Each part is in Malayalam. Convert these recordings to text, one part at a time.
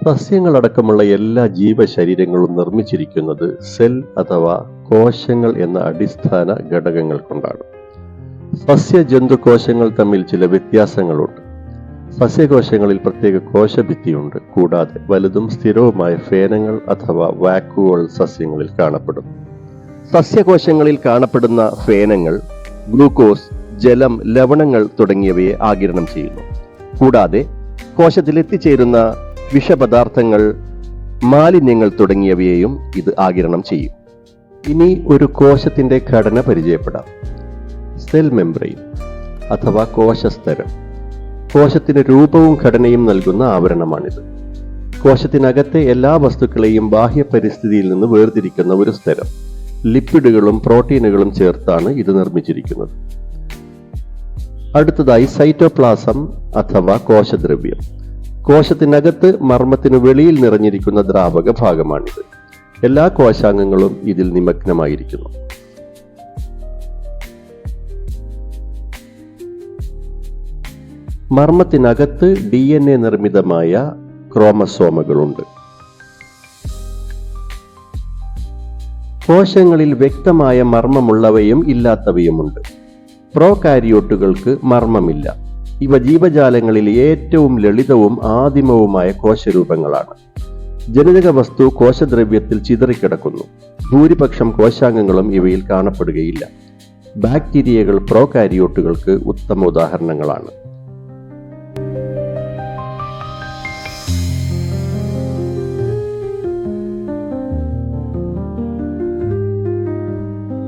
സസ്യങ്ങളടക്കമുള്ള എല്ലാ ജീവശരീരങ്ങളും നിർമ്മിച്ചിരിക്കുന്നത് സെൽ അഥവാ കോശങ്ങൾ എന്ന അടിസ്ഥാന ഘടകങ്ങൾ കൊണ്ടാണ്. സസ്യജന്തുകോശങ്ങൾ തമ്മിൽ ചില വ്യത്യാസങ്ങളുണ്ട്. സസ്യകോശങ്ങളിൽ പ്രത്യേക കോശഭിത്തിയുണ്ട്. കൂടാതെ വലുതും സ്ഥിരവുമായ ഫേനങ്ങൾ അഥവാ വാക്യൂകൾ സസ്യങ്ങളിൽ കാണപ്പെടുന്നു. സസ്യകോശങ്ങളിൽ കാണപ്പെടുന്ന ഫേനങ്ങൾ ഗ്ലൂക്കോസ്, ജലം, ലവണങ്ങൾ തുടങ്ങിയവയെ ആഗിരണം ചെയ്യുന്നു. കൂടാതെ കോശത്തിൽ എത്തിച്ചേരുന്ന വിഷപദാർത്ഥങ്ങൾ, മാലിന്യങ്ങൾ തുടങ്ങിയവയെയും ഇത് ആഗിരണം ചെയ്യും. ഇനി ഒരു കോശത്തിന്റെ ഘടന പരിചയപ്പെടാം. സെൽ മെംബ്രെയിൻ അഥവാ കോശസ്തരം കോശത്തിന് രൂപവും ഘടനയും നൽകുന്ന ആവരണമാണിത്. കോശത്തിനകത്തെ എല്ലാ വസ്തുക്കളെയും ബാഹ്യ പരിസ്ഥിതിയിൽ നിന്ന് വേർതിരിക്കുന്ന ഒരു സ്തരം. ലിപ്പിഡുകളും പ്രോട്ടീനുകളും ചേർത്താണ് ഇത് നിർമ്മിച്ചിരിക്കുന്നത്. അടുത്തതായി സൈറ്റോപ്ലാസം അഥവാ കോശദ്രവ്യം. കോശത്തിനകത്ത് മർമ്മത്തിനു വെളിയിൽ നിറഞ്ഞിരിക്കുന്ന ദ്രാവക ഭാഗമാണിത്. എല്ലാ കോശാംഗങ്ങളും ഇതിൽ നിമഗ്നമായിരിക്കുന്നു. മർമ്മത്തിനകത്ത് DNA നിർമ്മിതമായ ക്രോമസോമുകളുണ്ട്. കോശങ്ങളിൽ വ്യക്തമായ മർമ്മമുള്ളവയും ഇല്ലാത്തവയുമുണ്ട്. പ്രോകാരിയോട്ടുകൾക്ക് മർമ്മമില്ല. ഇവ ജീവജാലങ്ങളിൽ ഏറ്റവും ലളിതവും ആദിമവുമായ കോശരൂപങ്ങളാണ്. ജനിതക വസ്തു കോശദ്രവ്യത്തിൽ ചിതറിക്കിടക്കുന്നു. ഭൂരിപക്ഷം കോശാംഗങ്ങളും ഇവയിൽ കാണപ്പെടുകയില്ല. ബാക്ടീരിയകൾ പ്രോകാരിയോട്ടുകൾക്ക് ഉത്തമ ഉദാഹരണങ്ങളാണ്.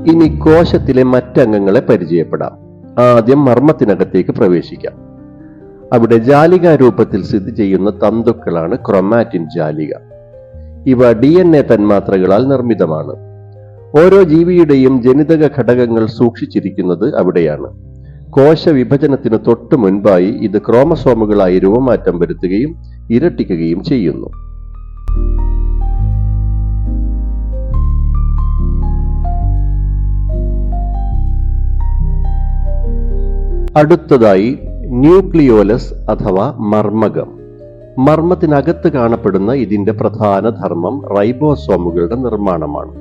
ഇനി കോശത്തിലെ മറ്റംഗങ്ങളെ പരിചയപ്പെടാം. ആദ്യം മർമ്മത്തിനകത്തേക്ക് പ്രവേശിക്കാം. അവിടെ ജാലികാ രൂപത്തിൽ സ്ഥിതി ചെയ്യുന്ന തന്തുക്കളാണ് ക്രൊമാറ്റിൻ ജാലിക. ഇവ DNA തന്മാത്രകളാൽ നിർമ്മിതമാണ്. ഓരോ ജീവിയുടെയും ജനിതക ഘടകങ്ങൾ സൂക്ഷിച്ചിരിക്കുന്നത് അവിടെയാണ്. കോശ വിഭജനത്തിന് തൊട്ടു മുൻപായി ഇത് ക്രോമസോമുകളായി രൂപമാറ്റം വരുത്തുകയും ഇരട്ടിക്കുകയും ചെയ്യുന്നു. അടുത്തതായി ന്യൂക്ലിയോലസ് അഥവാ മർമ്മകം. മർമ്മത്തിനകത്ത് കാണപ്പെടുന്ന ഇതിന്റെ പ്രധാന ധർമ്മം റൈബോസോമുകളുടെ നിർമ്മാണമാണ്.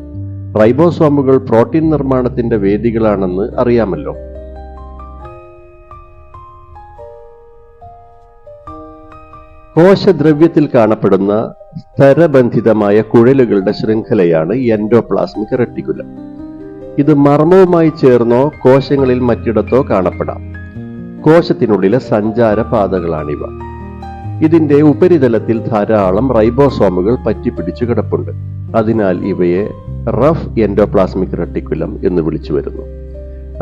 റൈബോസോമുകൾ പ്രോട്ടീൻ നിർമ്മാണത്തിന്റെ വേദികളാണെന്ന് അറിയാമല്ലോ. കോശദ്രവ്യത്തിൽ കാണപ്പെടുന്ന സ്തരബന്ധിതമായ കുഴലുകളുടെ ശൃംഖലയാണ് എൻഡോപ്ലാസ്മിക് റെട്ടിക്കുലം. ഇത് മർമ്മവുമായി ചേർന്നോ കോശങ്ങളിൽ മറ്റിടത്തോ കാണപ്പെടാം. കോശത്തിനുള്ളിലെ സഞ്ചാരപാതകളാണിവ. ഇതിന്റെ ഉപരിതലത്തിൽ ധാരാളം റൈബോസോമുകൾ പറ്റിപ്പിടിച്ചു കിടപ്പുണ്ട്. അതിനാൽ ഇവയെ റഫ് എൻഡോപ്ലാസ്മിക് റെട്ടിക്കുലം എന്ന് വിളിച്ചു വരുന്നു.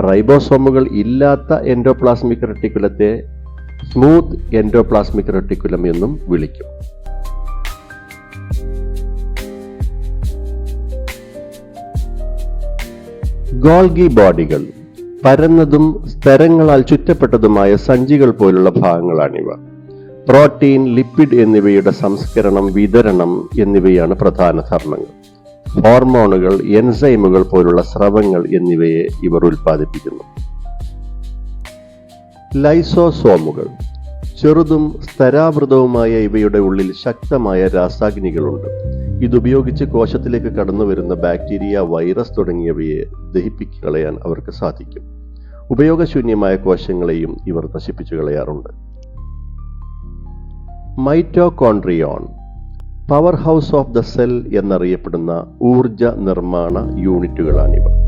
റൈബോസോമുകൾ ഇല്ലാത്ത എൻഡോപ്ലാസ്മിക് റെട്ടിക്കുലത്തെ സ്മൂത്ത് എൻഡോപ്ലാസ്മിക് റെട്ടിക്കുലം എന്നും വിളിക്കും. ഗോൾഗി ബോഡികൾ പരന്നതും സ്തരങ്ങളാൽ ചുറ്റപ്പെട്ടതുമായ സഞ്ചികൾ പോലുള്ള ഭാഗങ്ങളാണിവ. പ്രോട്ടീൻ, ലിപ്പിഡ് എന്നിവയുടെ സംസ്കരണം, വിതരണം എന്നിവയാണ് പ്രധാന ധർമ്മങ്ങൾ. ഹോർമോണുകൾ, എൻസൈമുകൾ പോലുള്ള സ്രവങ്ങൾ എന്നിവയെ ഇവർ ഉൽപ്പാദിപ്പിക്കുന്നു. ലൈസോസോമുകൾ ചെറുതും സ്തരാവൃതവുമായ ഇവയുടെ ഉള്ളിൽ ശക്തമായ രാസാഗ്നികളുണ്ട്. ഇതുപയോഗിച്ച് കോശത്തിലേക്ക് കടന്നു വരുന്ന ബാക്ടീരിയ, വൈറസ് തുടങ്ങിയവയെ ദഹിപ്പിച്ചു കളയാൻ അവർക്ക് സാധിക്കും. ഉപയോഗശൂന്യമായ കോശങ്ങളെയും ഇവർ നശിപ്പിച്ചു കളയാറുണ്ട്. Mitochondrion powerhouse of the cell എന്നറിയപ്പെടുന്ന ഊർജ നിർമ്മാണ യൂണിറ്റുകളാണിവ.